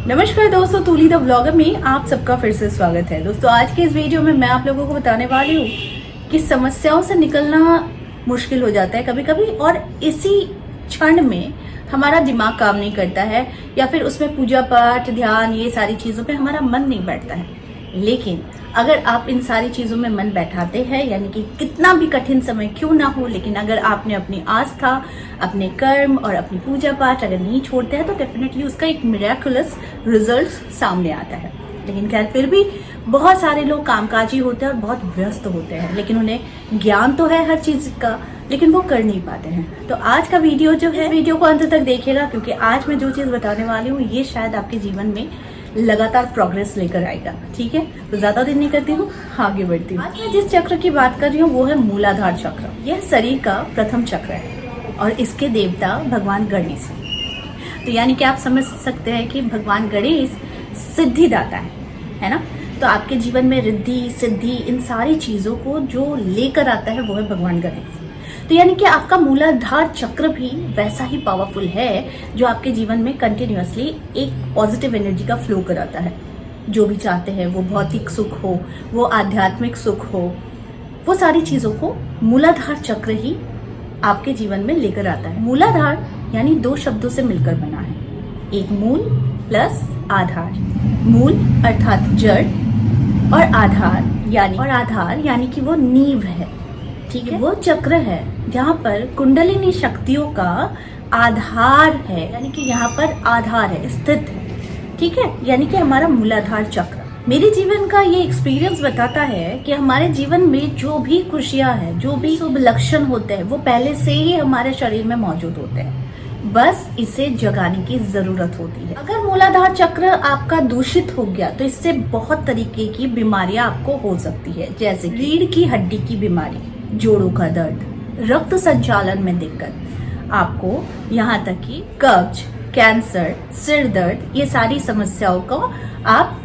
नमस्कार दोस्तों, तूली the vlogger में आप सबका फिर से स्वागत है। दोस्तों आज के इस वीडियो में मैं आप लोगों को बताने वाली हूँ कि समस्याओं से निकलना मुश्किल हो जाता है कभी कभी, और इसी क्षण में हमारा दिमाग काम नहीं करता है या फिर उसमें पूजा पाठ ध्यान ये सारी चीज़ों पे हमारा मन नहीं बैठता है। लेकिन अगर आप इन सारी चीज़ों में मन बैठाते हैं, यानी कि कितना भी कठिन समय क्यों ना हो, लेकिन अगर आपने अपनी आस्था, अपने कर्म और अपनी पूजा पाठ अगर नहीं छोड़ते हैं तो डेफिनेटली उसका एक मिरेकुलस रिजल्ट सामने आता है। लेकिन खैर फिर भी बहुत सारे लोग कामकाजी होते हैं और बहुत व्यस्त होते हैं, लेकिन उन्हें ज्ञान तो है हर चीज़ का, लेकिन वो कर नहीं पाते हैं। तो आज का वीडियो जो है, वीडियो को अंत तक देखिएगा, क्योंकि आज मैं जो चीज़ बताने वाली हूँ ये शायद आपके जीवन में लगातार प्रोग्रेस लेकर आएगा। ठीक है, तो ज्यादा देर नहीं करती हूँ, आगे बढ़ती हूँ। आज मैं जिस चक्र की बात कर रही हूँ वो है मूलाधार चक्र। यह शरीर का प्रथम चक्र है और इसके देवता भगवान गणेश हैं। तो यानी कि आप समझ सकते हैं कि भगवान गणेश सिद्धिदाता है ना। तो आपके जीवन में रिद्धि सिद्धि इन सारी चीजों को जो लेकर आता है वो है भगवान गणेश। तो यानी कि आपका मूलाधार चक्र भी वैसा ही पावरफुल है जो आपके जीवन में कंटिन्यूअसली एक पॉजिटिव एनर्जी का फ्लो कराता है। जो भी चाहते हैं, वो भौतिक सुख हो, वो आध्यात्मिक सुख हो, वो सारी चीजों को मूलाधार चक्र ही आपके जीवन में लेकर आता है। मूलाधार यानी दो शब्दों से मिलकर बना है, एक मूल प्लस आधार। मूल अर्थात जड़ और आधार यानी कि वो नींव है। ठीक है, वो चक्र है जहाँ पर कुंडलिनी शक्तियों का आधार है, यानी कि यहाँ पर आधार है, स्थित है। ठीक है, यानी कि हमारा मूलाधार चक्र। मेरे जीवन का ये एक्सपीरियंस बताता है कि हमारे जीवन में जो भी खुशियां हैं, जो भी शुभ लक्षण होते हैं, वो पहले से ही हमारे शरीर में मौजूद होते हैं, बस इसे जगाने की जरूरत होती है। अगर मूलाधार चक्र आपका दूषित हो गया तो इससे बहुत तरीके की बीमारियां आपको हो सकती है, जैसे रीढ़ की हड्डी की बीमारी, जोड़ों का दर्द, रक्त संचालन में दिक्कत, आपको यहाँ तक कि कब्ज, कैंसर, सिर दर्द, ये सारी समस्याओं को आप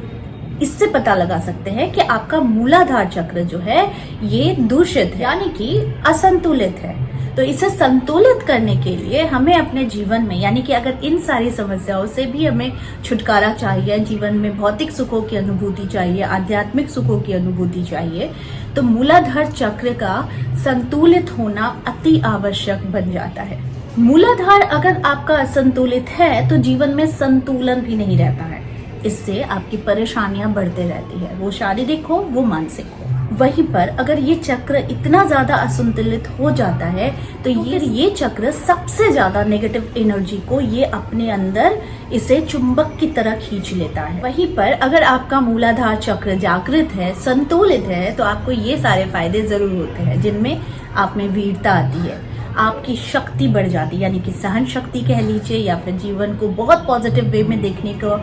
इससे पता लगा सकते हैं कि आपका मूलाधार चक्र जो है ये दूषित है, यानी कि असंतुलित है। तो इसे संतुलित करने के लिए हमें अपने जीवन में, यानी कि अगर इन सारी समस्याओं से भी हमें छुटकारा चाहिए, जीवन में भौतिक सुखों की अनुभूति चाहिए, आध्यात्मिक सुखों की अनुभूति चाहिए, तो मूलाधार चक्र का संतुलित होना अति आवश्यक बन जाता है। मूलाधार अगर आपका असंतुलित है तो जीवन में संतुलन भी नहीं रहता है। इससे आपकी परेशानियां बढ़ते रहती है, वो शारीरिक हो वो मानसिक हो। वहीं पर अगर ये चक्र इतना ज्यादा असंतुलित हो जाता है तो ये चक्र सबसे ज्यादा नेगेटिव एनर्जी को ये अपने अंदर इसे चुंबक की तरह खींच लेता है। वहीं पर अगर आपका मूलाधार चक्र जागृत है, संतुलित है, तो आपको ये सारे फायदे जरूर होते हैं, जिनमें आप में वीरता आती है, आपकी शक्ति बढ़ जाती है, यानी कि सहन शक्ति कह लीजिए, या फिर जीवन को बहुत पॉजिटिव वे में देखने को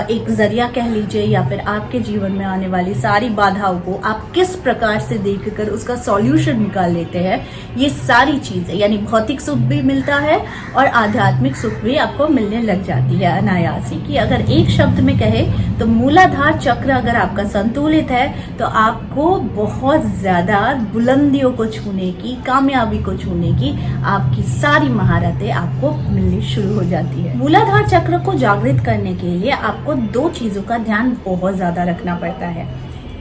एक जरिया कह लीजिए, या फिर आपके जीवन में आने वाली सारी बाधाओं को आप किस प्रकार से देखकर उसका सॉल्यूशन निकाल लेते हैं, ये सारी चीजें, यानी भौतिक सुख भी मिलता है और आध्यात्मिक सुख भी आपको मिलने लग जाती है अनायास ही। कि अगर एक शब्द में कहे तो मूलाधार चक्र अगर आपका संतुलित है तो आपको बहुत ज्यादा बुलंदियों को छूने की, कामयाबी को छूने की आपकी सारी महारतें आपको मिलनी शुरू हो जाती है। मूलाधार चक्र को जागृत करने के लिए आपको दो चीजों का ध्यान बहुत ज्यादा रखना पड़ता है।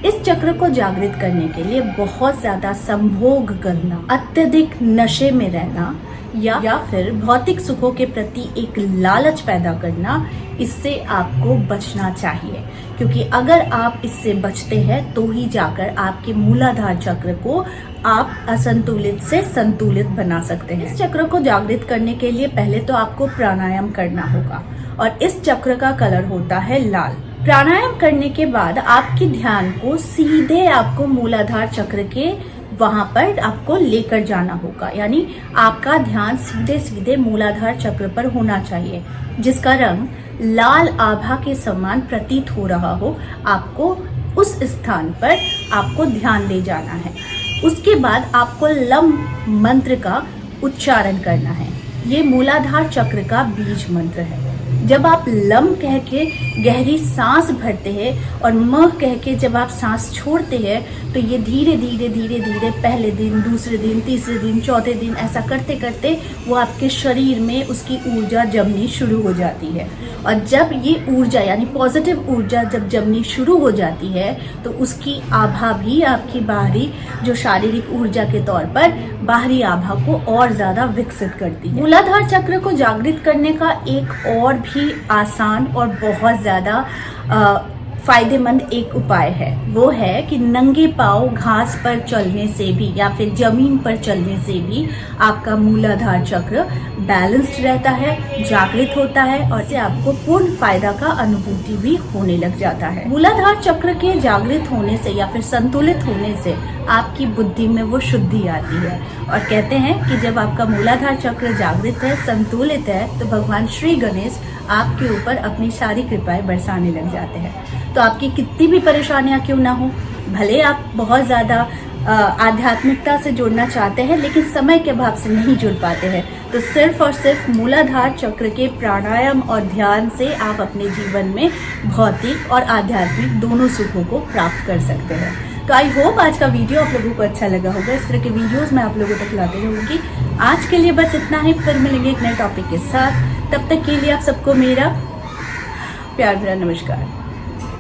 इस चक्र को जागृत करने के लिए बहुत ज्यादा संभोग करना, अत्यधिक नशे में रहना, या फिर भौतिक सुखों के प्रति एक लालच पैदा करना, इससे आपको बचना चाहिए। क्योंकि अगर आप इससे बचते हैं तो ही जाकर आपके मूलाधार चक्र को आप असंतुलित से संतुलित बना सकते हैं। इस चक्र को जागृत करने के लिए पहले तो आपको प्राणायाम करना होगा, और इस चक्र का कलर होता है लाल। प्राणायाम करने के बाद आपके ध्यान को सीधे आपको मूलाधार चक्र के वहां पर आपको लेकर जाना होगा, यानी आपका ध्यान सीधे सीधे मूलाधार चक्र पर होना चाहिए, जिसका रंग लाल आभा के समान प्रतीत हो रहा हो। आपको उस स्थान पर आपको ध्यान ले जाना है। उसके बाद आपको लम मंत्र का उच्चारण करना है। ये मूलाधार चक्र का बीज मंत्र है। जब आप लम कह के गहरी सांस भरते हैं और म कह के जब आप सांस छोड़ते हैं तो ये धीरे धीरे धीरे धीरे पहले दिन, दूसरे दिन, तीसरे दिन, चौथे दिन ऐसा करते करते वो आपके शरीर में उसकी ऊर्जा जमनी शुरू हो जाती है। और जब ये ऊर्जा यानी पॉजिटिव ऊर्जा जब जमनी शुरू हो जाती है तो उसकी आभा भी आपकी बाहरी जो शारीरिक ऊर्जा के तौर पर बाहरी आभा को और ज्यादा विकसित करती है। मूलाधार चक्र को जागृत करने का एक और भी आसान और बहुत ज्यादा फायदेमंद एक उपाय है, वो है कि नंगे पांव घास पर चलने से भी या फिर जमीन पर चलने से भी आपका मूलाधार चक्र बैलेंस्ड रहता है, जागृत होता है और इससे आपको पूर्ण फायदा का अनुभूति भी होने लग जाता है। मूलाधार चक्र के जागृत होने से या फिर संतुलित होने से आपकी बुद्धि में वो शुद्धि आती है और कहते हैं कि जब आपका मूलाधार चक्र जागृत है, संतुलित है, तो भगवान श्री गणेश आपके ऊपर अपनी सारी कृपाएं बरसाने लग जाते हैं। तो आपकी कितनी भी परेशानियां क्यों ना हो, भले आप बहुत ज्यादा आध्यात्मिकता से जुड़ना चाहते हैं लेकिन समय के अभाव से नहीं जुड़ पाते हैं, तो सिर्फ और सिर्फ मूलाधार चक्र के प्राणायाम और ध्यान से आप अपने जीवन में भौतिक और आध्यात्मिक दोनों सुखों को प्राप्त कर सकते हैं। तो आई होप आज का वीडियो आप लोगों को अच्छा लगा होगा। इस तरह के वीडियोस मैं आप लोगों तक लाते रहूंगी। आज के लिए बस इतना ही, फिर मिलेंगे एक नए टॉपिक के साथ। तब तक के लिए आप सबको मेरा प्यार भरा नमस्कार।